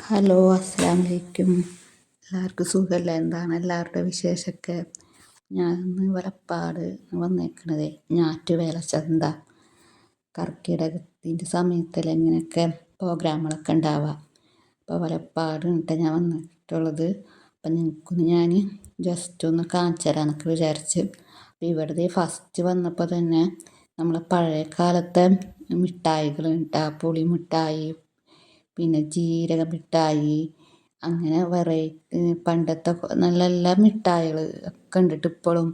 Hello, അസ്സലാമു അലൈക്കും. എല്ലാവർക്കും സുഖമല്ല? എന്താണ് എല്ലാവരുടെ വിശേഷമൊക്കെ? ഞാൻ ഇന്ന് വലപ്പാട് വന്നേക്കണത് ഞാറ്റുവേല ചന്ത കർക്കിടകത്തിൻ്റെ സമയത്തിൽ ഇങ്ങനെയൊക്കെ പ്രോഗ്രാമുകളൊക്കെ ഉണ്ടാവുക. അപ്പോൾ വലപ്പാട് എന്നിട്ട് ഞാൻ വന്നിട്ടുള്ളത്. അപ്പം നിങ്ങൾക്കൊന്ന് ഞാൻ ജസ്റ്റ് ഒന്ന് കാണിച്ചു തരാമെന്നൊക്കെ വിചാരിച്ച്. അപ്പോൾ ഇവിടെ ഫസ്റ്റ് വന്നപ്പോൾ തന്നെ നമ്മളെ പഴയ കാലത്തെ മിഠായികൾ പുളി മിഠായി, പിന്നെ ജീരക മിഠായി, അങ്ങനെ പണ്ടത്തെ നല്ല നല്ല മിഠായികൾ ഒക്കെ ഉണ്ടിട്ട് ഇപ്പോഴും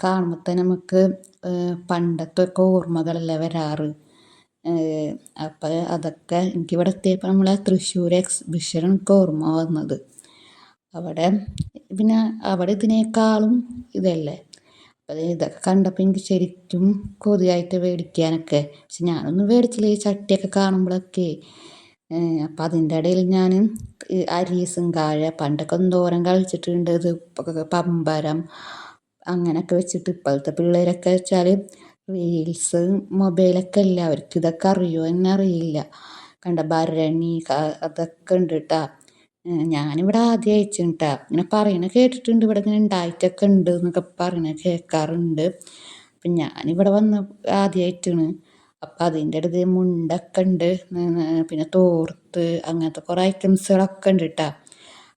കാണുമ്പോൾ തന്നെ നമുക്ക് പണ്ടത്തെ ഒക്കെ ഓർമ്മകളല്ലേ വരാറ്. അപ്പം അതൊക്കെ എനിക്കിവിടെ എത്തിയപ്പോൾ നമ്മളെ തൃശ്ശൂർ എക്സിബിഷൻ എനിക്ക് ഓർമ്മ വന്നത്. പിന്നെ അവിടെ ഇതിനേക്കാളും ഇതല്ലേ. അപ്പം ഇതൊക്കെ കണ്ടപ്പോൾ എനിക്ക് ശരിക്കും കൊതിയായിട്ട് മേടിക്കാനൊക്കെ. പക്ഷെ ഞാനൊന്നും മേടിച്ചില്ല, ഈ ചട്ടിയൊക്കെ കാണുമ്പോഴൊക്കെ. അപ്പം അതിൻ്റെ ഇടയിൽ ഞാൻ അരീസുംകായ പണ്ടൊക്കെ എന്തോരം കളിച്ചിട്ടുണ്ട്. ഇത് പമ്പരം അങ്ങനെയൊക്കെ വെച്ചിട്ട്. ഇപ്പോഴത്തെ പിള്ളേരൊക്കെ വെച്ചാൽ റീൽസ് മൊബൈലൊക്കെ അല്ല, അവർക്ക് ഇതൊക്കെ അറിയുമോ എന്ന് അറിയില്ല. ഭരണി അതൊക്കെ ഉണ്ട് കേട്ടോ. ഞാനിവിടെ ആദ്യം അയച്ചിട്ടാ ഇങ്ങനെ പറയണ കേട്ടിട്ടുണ്ട്, ഇവിടെ ഇങ്ങനെ ഉണ്ടായിട്ടൊക്കെ ഉണ്ട് എന്നൊക്കെ പറയണ കേൾക്കാറുണ്ട്. അപ്പം ഞാനിവിടെ വന്ന് ആദ്യമായിട്ടാണ്. അപ്പം അതിൻ്റെ ഇടയിൽ മുണ്ടൊക്കെ ഉണ്ട്, പിന്നെ തോർത്ത്, അങ്ങനത്തെ കുറേ ഐറ്റംസുകളൊക്കെ ഉണ്ട് കേട്ടോ.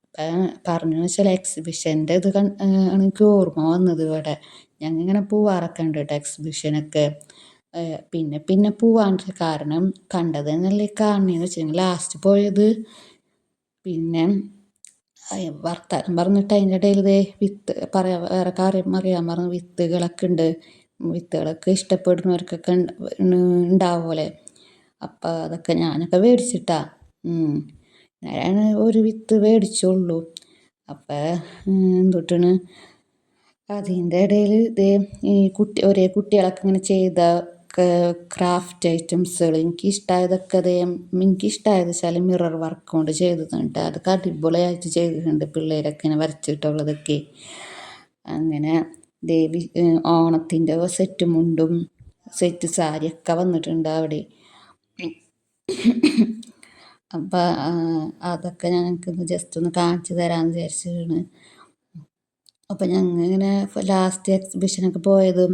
അപ്പം പറഞ്ഞതെന്ന് വെച്ചാൽ എക്സിബിഷൻ്റെ ഇത് ആണ് എനിക്ക് ഓർമ്മ വന്നത്. ഇവിടെ ഞങ്ങൾ ഇങ്ങനെ പോവാറൊക്കെ ഉണ്ട് കേട്ടോ എക്സിബിഷനൊക്കെ. പിന്നെ പോവാൻ കാരണം കണ്ടത് തന്നെയല്ലേ കാണുന്നതെന്ന് വെച്ചിട്ടുണ്ടെങ്കിൽ ലാസ്റ്റ് പോയത്. പിന്നെ വർത്താനം പറഞ്ഞിട്ട് അതിൻ്റെ ഇടയിൽ വിത്ത് വേറെ കാര്യം അറിയാൻ പറഞ്ഞു. വിത്തുകളൊക്കെ ഉണ്ട്, വിത്തുകളൊക്കെ ഇഷ്ടപ്പെടുന്നവർക്കൊക്കെ ഉണ്ടാവുമല്ലേ. അപ്പം അതൊക്കെ ഞാനൊക്കെ മേടിച്ചിട്ടാ. ഞാൻ ഒരു വിത്ത് മേടിച്ചുള്ളൂ. അപ്പം എന്തൊട്ടാണ് അതിൻ്റെ ഇടയിൽ ഈ ഒരേ കുട്ടികളൊക്കെ ഇങ്ങനെ ചെയ്ത ക്രാഫ്റ്റ് ഐറ്റംസുകൾ എനിക്കിഷ്ടമായതൊക്കെ എനിക്കിഷ്ടമായത് വെച്ചാൽ മിറർ വർക്ക് കൊണ്ട് ചെയ്തതുണ്ട്. അതൊക്കെ അടിപൊളിയായിട്ട് ചെയ്തിട്ടുണ്ട് പിള്ളേരൊക്കെ ഇങ്ങനെ വരച്ചിട്ടുള്ളതൊക്കെ. അങ്ങനെ ഓണത്തിൻ്റെ സെറ്റ് മുണ്ടും സെറ്റ് സാരിയൊക്കെ വന്നിട്ടുണ്ട് അവിടെ. അപ്പം അതൊക്കെ ഞങ്ങൾക്കൊന്ന് ജസ്റ്റ് ഒന്ന് കാണിച്ചു തരാമെന്ന് വിചാരിച്ചിട്ടാണ്. അപ്പം ഞങ്ങൾ ഇങ്ങനെ ലാസ്റ്റ് എക്സിബിഷനൊക്കെ പോയത്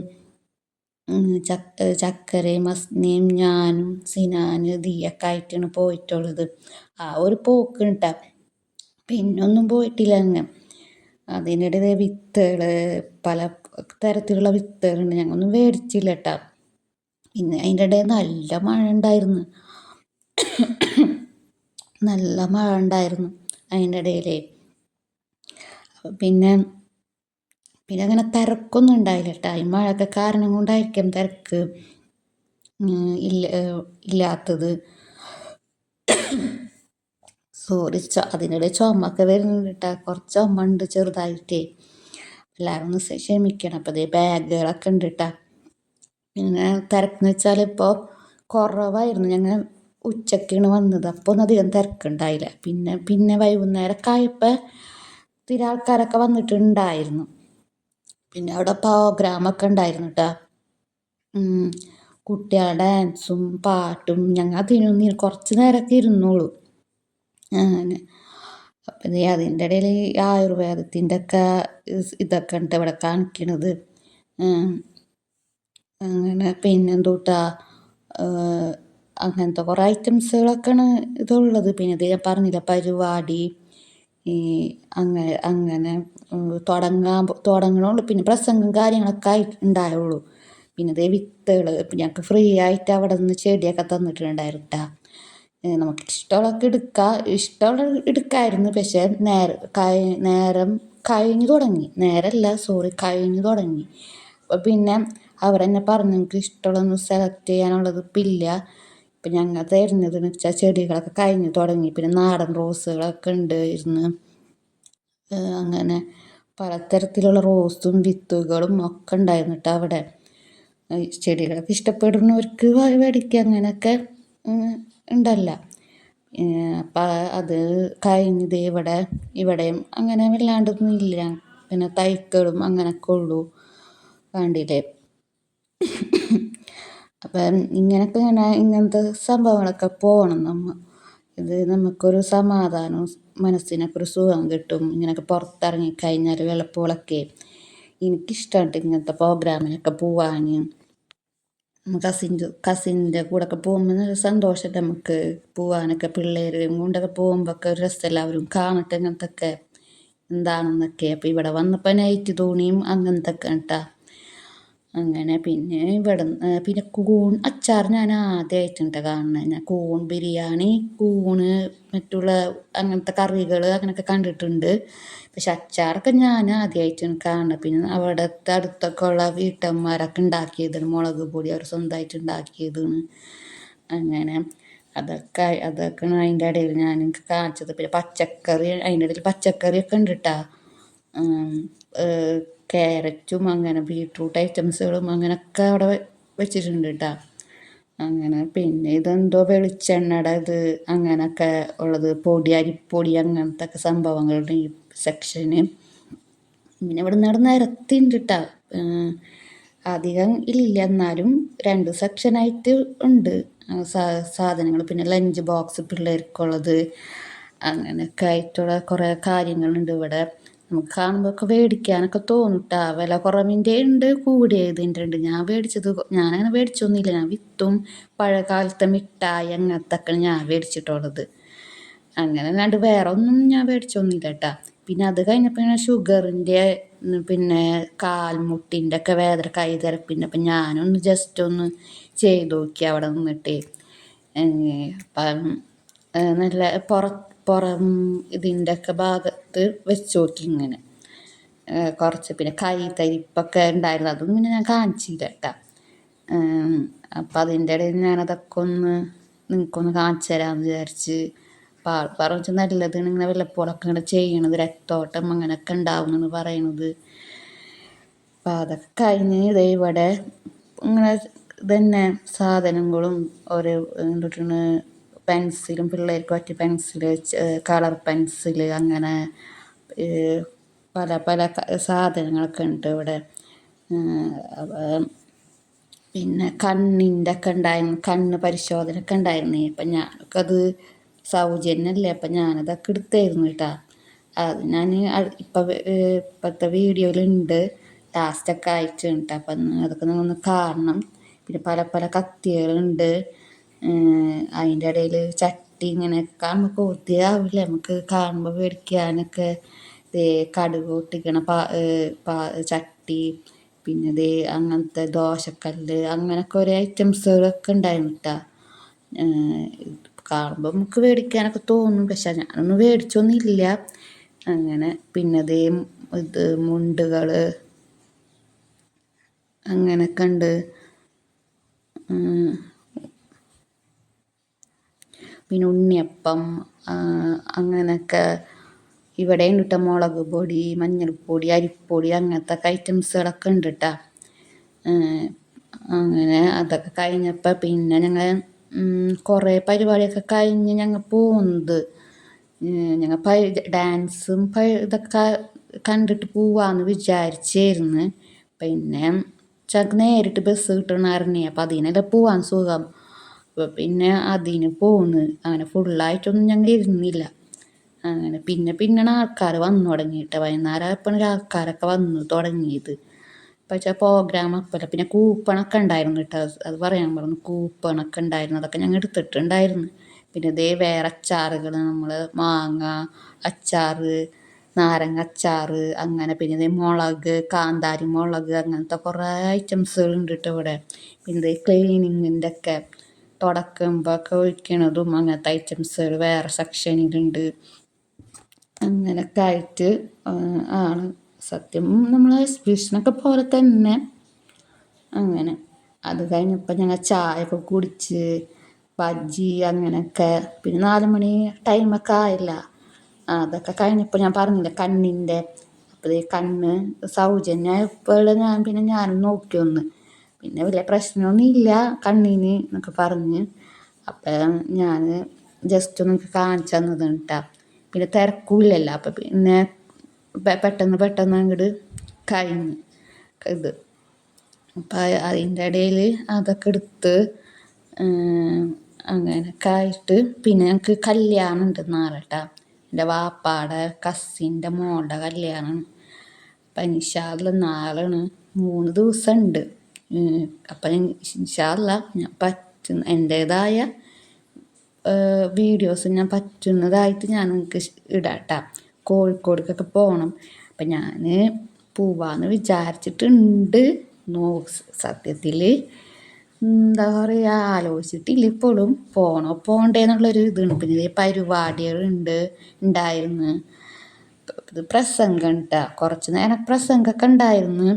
ചക്കരയും മസ്നിയും ഞാനും സിനാന് ദിയൊക്കെ ആയിട്ടാണ് പോയിട്ടുള്ളത്. ആ ഒരു പോക്ക് കേട്ടോ, പിന്നൊന്നും പോയിട്ടില്ല. അങ്ങ് അതിനിടെ വിത്തുകൾ പല തരത്തിലുള്ള വിത്തുകളുണ്ട്, ഞങ്ങളൊന്നും മേടിച്ചില്ല കേട്ടോ. പിന്നെ അതിൻ്റെ ഇടയിൽ നല്ല മഴ ഉണ്ടായിരുന്നു, നല്ല മഴ ഉണ്ടായിരുന്നു അതിൻ്റെ ഇടയിൽ. പിന്നെ അങ്ങനെ തിരക്കൊന്നും ഉണ്ടായില്ല കേട്ടോ. ഈ മഴയൊക്കെ കാരണം കൊണ്ടായിരിക്കും തിരക്ക് ഇല്ലാത്തത്. സോറി, അതിനിടെ ചുമയൊക്കെ വരുന്നുണ്ട് കേട്ടോ, കുറച്ച് ചുമ ഉണ്ട് ചെറുതായിട്ടേ. എല്ലാവരും ഒന്ന് ക്ഷമിക്കണം. അപ്പം ബാഗുകളൊക്കെ ഉണ്ട് കേട്ടോ. പിന്നെ തിരക്കെന്ന് വെച്ചാൽ ഇപ്പോൾ കുറവായിരുന്നു. ഞങ്ങൾ ഉച്ചക്കാണ് വന്നത്, അപ്പോൾ ഒന്നും അധികം തിരക്കുണ്ടായില്ല. പിന്നെ വൈകുന്നേരമൊക്കെ ആയപ്പോൾ ഇത്തിരി ആൾക്കാരൊക്കെ വന്നിട്ടുണ്ടായിരുന്നു. പിന്നെ അവിടെ പ്രോഗ്രാമൊക്കെ ഉണ്ടായിരുന്നു കേട്ടോ, കുട്ടികളുടെ ഡാൻസും പാട്ടും. ഞങ്ങൾ അതിനൊന്നും കുറച്ച് നേരമൊക്കെ ഇരുന്നോളൂ. അങ്ങനെ അപ്പം അതിൻ്റെ ഇടയിൽ ആയുർവേദത്തിൻ്റെ ഒക്കെ ഇതൊക്കെ ഉണ്ട് ഇവിടെ കാണിക്കണത്. അങ്ങനെ പിന്നെന്തൂട്ടാ അങ്ങനത്തെ കുറേ ഐറ്റംസുകളൊക്കെയാണ് ഇതുള്ളത്. പിന്നെ ഇത് ഞാൻ പറഞ്ഞില്ല പരിപാടി അങ്ങനെ തുടങ്ങണുള്ളൂ. പിന്നെ പ്രസംഗം കാര്യങ്ങളൊക്കെ ഉണ്ടായുള്ളൂ. പിന്നെ വിത്തുകൾ ഞങ്ങൾക്ക് ഫ്രീ ആയിട്ട് അവിടെ നിന്ന് ചെടിയൊക്കെ തന്നിട്ടുണ്ടായിരുന്നു കേട്ടോ. നമുക്ക് ഇഷ്ടമുള്ളതൊക്കെ എടുക്കാമായിരുന്നു. പക്ഷേ നേരം കഴിഞ്ഞു തുടങ്ങി, കഴിഞ്ഞു തുടങ്ങി. അപ്പോൾ പിന്നെ അവരെന്നെ പറഞ്ഞു നിങ്ങൾക്ക് ഇഷ്ടമുള്ളതൊന്നും സെലക്ട് ചെയ്യാനുള്ളത് ഇപ്പം ഇല്ല. ഇപ്പം ഞങ്ങൾ തരുന്നതെന്ന് വെച്ചാൽ ചെടികളൊക്കെ കഴിഞ്ഞു തുടങ്ങി. പിന്നെ നാടൻ റോസുകളൊക്കെ ഉണ്ടായിരുന്നു. അങ്ങനെ പലതരത്തിലുള്ള റോസും വിത്തുകളും ഒക്കെ ഉണ്ടായിരുന്നു കേട്ടോ അവിടെ. ചെടികളൊക്കെ ഇഷ്ടപ്പെടുന്നവർക്ക് മേടിക്കുക, അങ്ങനെയൊക്കെ ഉണ്ടല്ലോ. അപ്പം അത് കഴിഞ്ഞത് ഇവിടെയും അങ്ങനെ വല്ലാണ്ടൊന്നും ഇല്ല. പിന്നെ തൈക്കളും അങ്ങനെയൊക്കെ ഉള്ളൂ, കണ്ടില്ലേ. അപ്പം ഇങ്ങനത്തെ സംഭവങ്ങളൊക്കെ പോകണം ഇത് നമുക്കൊരു സമാധാനവും മനസ്സിനൊക്കെ ഒരു സുഖം കിട്ടും. ഇങ്ങനെയൊക്കെ പുറത്തിറങ്ങിക്കഴിഞ്ഞാൽ വെളുപ്പുകളൊക്കെ എനിക്കിഷ്ടമുണ്ട് ഇങ്ങനത്തെ പ്രോഗ്രാമിനൊക്കെ പോവാൻ. കസിൻ്റെ കൂടെയൊക്കെ പോകുമ്പോൾ നല്ല സന്തോഷമല്ലേ നമുക്ക് പോവാനൊക്കെ. പിള്ളേരും കൊണ്ടൊക്കെ പോകുമ്പോഴൊക്കെ ഒരു രസമല്ല, അവരും കാണട്ടെ ഇങ്ങനത്തെയൊക്കെ എന്താണെന്നൊക്കെ. അപ്പോൾ ഇവിടെ വന്നപ്പോൾ നൈറ്റ് തോണിയും അങ്ങനത്തെ ഒക്കെ കേട്ടാ. അങ്ങനെ പിന്നെ പിന്നെ കൂൺ അച്ചാർ ഞാൻ ആദ്യമായിട്ടാണ് കാണുന്നത്. ഞാൻ കൂൺ ബിരിയാണി, കൂണ്, മറ്റുള്ള അങ്ങനത്തെ കറികൾ അങ്ങനെയൊക്കെ കണ്ടിട്ടുണ്ട്. പക്ഷെ അച്ചാറൊക്കെ ഞാൻ ആദ്യമായിട്ടാണ് കാണുന്നത്. പിന്നെ അവിടുത്തെ അടുത്തൊക്കെ ഉള്ള വീട്ടമ്മമാരൊക്കെ ഉണ്ടാക്കിയതാണ്, മുളക് പൊടി അവർ സ്വന്തമായിട്ട് ഉണ്ടാക്കിയതാണ്. അങ്ങനെ അതൊക്കെയാണ് അതിൻ്റെ ഇടയിൽ ഞാൻ എനിക്ക് കാണിച്ചത്. പിന്നെ പച്ചക്കറി, അതിൻ്റെ ഇടയിൽ പച്ചക്കറിയൊക്കെ ഉണ്ട് കേട്ടോ. ക്യാരറ്റും അങ്ങനെ ബീട്രൂട്ട് ഐറ്റംസുകളും അങ്ങനെയൊക്കെ അവിടെ വെച്ചിട്ടുണ്ട് കേട്ടോ. അങ്ങനെ പിന്നെ ഇതെന്തോ വെളിച്ചെണ്ണയുടെ ഇത് അങ്ങനെയൊക്കെ ഉള്ളത്, പൊടി, അരിപ്പൊടി അങ്ങനത്തെ ഒക്കെ സംഭവങ്ങളുടെ ഈ സെക്ഷന്. പിന്നെ ഇവിടെ നിരത്തിയുണ്ട് കേട്ടോ. അധികം ഇല്ല, എന്നാലും 2 സെക്ഷനായിട്ട് ഉണ്ട് സാധനങ്ങൾ. പിന്നെ ലഞ്ച് ബോക്സ് പിള്ളേർക്കുള്ളത് അങ്ങനെയൊക്കെ ആയിട്ടുള്ള കുറേ കാര്യങ്ങളുണ്ട് ഇവിടെ. നമുക്ക് കാണുമ്പോഴൊക്കെ മേടിക്കാനൊക്കെ തോന്നും കേട്ടോ. വില കുറവിൻ്റെ ഉണ്ട്, കൂടിയതിൻ്റെ ഉണ്ട്. ഞാനങ്ങനെ മേടിച്ചൊന്നുമില്ല. ഞാൻ വിത്തും പഴയകാലത്തെ മിഠായി അങ്ങനത്തൊക്കെ ഞാൻ മേടിച്ചിട്ടുള്ളത്. അങ്ങനെ അല്ലാണ്ട് വേറെ ഒന്നും ഞാൻ മേടിച്ചൊന്നുമില്ല കേട്ടോ. പിന്നെ അത് കഴിഞ്ഞപ്പോൾ ഞാൻ ഷുഗറിൻ്റെ പിന്നെ കാൽമുട്ടിൻ്റെ ഒക്കെ വേദന, കൈതരപ്പിൻ്റെ. അപ്പം ഞാനൊന്ന് ജസ്റ്റ് ഒന്ന് ചെയ്ത് നോക്കി അവിടെ നിന്നിട്ടേ. അപ്പം നല്ല പുറം ഇതിൻ്റെ ഒക്കെ ഭാഗത്ത് വെച്ച് നോക്കി ഇങ്ങനെ കുറച്ച്. പിന്നെ കൈതരിപ്പൊക്കെ ഉണ്ടായിരുന്നു, അതൊന്നും പിന്നെ ഞാൻ കാണിച്ചില്ല കേട്ടോ. അപ്പം അതിൻ്റെ ഇടയിൽ ഞാനതൊക്കെ നിങ്ങൾക്കൊന്ന് കാണിച്ചു തരാമെന്ന് വിചാരിച്ച്. പറഞ്ഞു നല്ലതാണ് ഇങ്ങനെ വല്ലപ്പോഴൊക്കെ ഇങ്ങനെ ചെയ്യണത്, രക്തോട്ടം അങ്ങനെയൊക്കെ ഉണ്ടാവുമെന്നാണ് പറയണത്. അപ്പം അതൊക്കെ കഴിഞ്ഞ് ഇതേ ഇവിടെ ഇങ്ങനെ ഇതന്നെ സാധനങ്ങളും ഓരോ എന്തിട്ടാണ് പെൻസിലും, പിള്ളേർക്ക് പറ്റിയ പെൻസില്, കളർ പെൻസില്, അങ്ങനെ പല സാധനങ്ങളൊക്കെ ഉണ്ട് ഇവിടെ. പിന്നെ കണ്ണിൻ്റെ ഒക്കെ ഉണ്ടായിരുന്നു, കണ്ണ് പരിശോധന ഒക്കെ ഉണ്ടായിരുന്നു. അപ്പം ഞാനൊക്കെ അത് സൗജന്യമല്ലേ, അപ്പം ഞാനതൊക്കെ എടുത്തായിരുന്നു കേട്ടോ. അത് ഞാൻ ഇപ്പോഴത്തെ വീഡിയോയിലുണ്ട്, ലാസ്റ്റൊക്കെ ആയിട്ടുണ്ട് കേട്ടോ. അപ്പം അതൊക്കെ നിങ്ങളൊന്ന് കാണണം. പിന്നെ പല കത്തികളുണ്ട്. അതിൻ്റെ ഇടയിൽ ചട്ടി ഇങ്ങനെ കാണുമ്പോൾ കൊതിയാവില്ല നമുക്ക് കാണുമ്പോൾ മേടിക്കാനൊക്കെ. കടുക് പൊട്ടിക്കണ ചട്ടി, പിന്നെ അങ്ങനത്തെ ദോശക്കല്ല്, അങ്ങനെയൊക്കെ ഓരോ ഐറ്റംസുകളൊക്കെ ഉണ്ടായിരുന്നു കേട്ടോ. കാണുമ്പോൾ നമുക്ക് മേടിക്കാനൊക്കെ തോന്നും, പക്ഷെ ഞാനൊന്നും മേടിച്ചൊന്നുമില്ല. അങ്ങനെ പിന്നെ ഇത് മുണ്ടുകൾ അങ്ങനെയൊക്കെ ഉണ്ട്. പിന്നെ ഉണ്ണിയപ്പം അങ്ങനെയൊക്കെ ഇവിടെ ഉണ്ട് കേട്ടോ. മുളക് പൊടി, മഞ്ഞൾപ്പൊടി, അരിപ്പൊടി അങ്ങനത്തെ ഐറ്റംസുകളൊക്കെ ഉണ്ട് കേട്ടോ. അങ്ങനെ അതൊക്കെ കഴിഞ്ഞപ്പോൾ പിന്നെ ഞങ്ങൾ കുറേ പരിപാടിയൊക്കെ കഴിഞ്ഞ് ഞങ്ങൾ പോകുന്നത്. ഞങ്ങൾ ഡാൻസും ഇതൊക്കെ കണ്ടിട്ട് പോവാമെന്ന് വിചാരിച്ചായിരുന്നു. പിന്നെ ഞങ്ങൾക്ക് നേരിട്ട് ബസ് കിട്ടണമായിരുന്നേ. അപ്പം അതിനല്ലേ പോവാൻ സുഖം. അപ്പോൾ പിന്നെ അതിന് പോന്ന്. അങ്ങനെ ഫുള്ളായിട്ടൊന്നും ഞങ്ങൾ ഇരുന്നില്ല. അങ്ങനെ പിന്നെ ആൾക്കാർ വന്നു തുടങ്ങിയിട്ട് വൈകുന്നേരം ആയപ്പോഴാണ് ആൾക്കാരൊക്കെ വന്നു തുടങ്ങിയത്. പക്ഷേ പ്രോഗ്രാം അപ്പല്ല. പിന്നെ കൂപ്പണൊക്കെ ഉണ്ടായിരുന്നു കേട്ടോ, അത് പറയാൻ പറഞ്ഞു. കൂപ്പണൊക്കെ ഉണ്ടായിരുന്നു, അതൊക്കെ ഞങ്ങൾ എടുത്തിട്ടുണ്ടായിരുന്നു. പിന്നെ വേറെ അച്ചാറുകൾ, നമ്മൾ മാങ്ങ അച്ചാർ, നാരങ്ങ അച്ചാർ, അങ്ങനെ പിന്നെ മുളക്, കാന്താരി മുളക്, അങ്ങനത്തെ കുറേ ഐറ്റംസുകളുണ്ട് കേട്ടോ ഇവിടെ. പിന്നെ ക്ലീനിങ്ങിൻ്റെ ഒക്കെ തുടക്കുമ്പോഴൊക്കെ ഒഴിക്കണതും അങ്ങനത്തെ ഐറ്റംസുകൾ വേറെ സെക്ഷനിലുണ്ട്. അങ്ങനെയൊക്കെ ആയിട്ട് ആണ്. സത്യം നമ്മൾ എക്സിബിഷനൊക്കെ പോലെ തന്നെ. അങ്ങനെ അത് കഴിഞ്ഞപ്പോൾ ഞങ്ങൾ ചായയൊക്കെ കുടിച്ച് ബജ്ജി അങ്ങനെയൊക്കെ. പിന്നെ 4 മണി ടൈമൊക്കെ ആയില്ല. അതൊക്കെ കഴിഞ്ഞപ്പോൾ ഞാൻ പറഞ്ഞില്ല കണ്ണിൻ്റെ. അപ്പോൾ കണ്ണ് സൗജന്യമായപ്പോൾ ഞാനും നോക്കി ഒന്ന്. പിന്നെ വലിയ പ്രശ്നമൊന്നുമില്ല കണ്ണിന് എന്നൊക്കെ പറഞ്ഞ്. അപ്പം ഞാൻ ജസ്റ്റ് ഒന്ന് കാണിച്ചു തന്നതാണ് കേട്ടോ. പിന്നെ തിരക്കില്ലല്ലോ, അപ്പം പിന്നെ പെട്ടെന്ന് അങ്ങോട്ട് കഴിഞ്ഞ് ഇത്. അപ്പം അതിൻ്റെ ഇടയിൽ അതൊക്കെ എടുത്ത് അങ്ങനെയൊക്കെ ആയിട്ട് പിന്നെ ഞങ്ങൾക്ക് കല്യാണം ഉണ്ട് നാളെ കേട്ടോ. എൻ്റെ വാപ്പാടെ കസിൻ്റെ മോളുടെ കല്യാണമാണ്. അപ്പം ഇൻഷാ അള്ളാ നാളെയാണ്. 3 ദിവസം ഉണ്ട്. അപ്പം ഇൻഷാ അള്ളാ ഞാൻ എൻ്റേതായ വീഡിയോസ് ഞാൻ പറ്റുന്നതായിട്ട് ഞാൻ നിങ്ങൾക്ക് ഇടാം കേട്ടോ. കോഴിക്കോടേക്കൊക്കെ പോകണം. അപ്പം ഞാൻ പോവാമെന്ന് വിചാരിച്ചിട്ടുണ്ട്. സത്യത്തിൽ എന്താ പറയുക, ആലോചിച്ചിട്ടില്ല ഇപ്പോഴും. പോകണോ പോകണ്ടേ എന്നുള്ളൊരു ഇതുണ്ട്. പിന്നെ ഇതേ ഉണ്ടായിരുന്നു. ഇത് പ്രസംഗം കേട്ടോ. കുറച്ച് നേരം പ്രസംഗമൊക്കെ ഉണ്ടായിരുന്നു.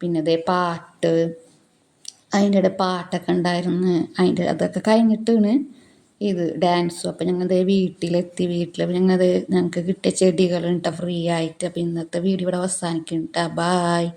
പിന്നെ ഇതേ പാട്ട്, അതിൻ്റെ ഇടയിൽ പാട്ടൊക്കെ ഉണ്ടായിരുന്നു. അതൊക്കെ കഴിഞ്ഞിട്ടാണ് ഇത് ഡാൻസും. അപ്പം ഞങ്ങൾ വീട്ടിലെത്തി. ഞങ്ങൾക്ക് കിട്ടിയ ചെടികളുണ്ട് ഫ്രീ ആയിട്ട്. അപ്പം ഇന്നത്തെ വീഡിയോ ഇവിടെ അവസാനിക്കും കേട്ടോ. ബായ്.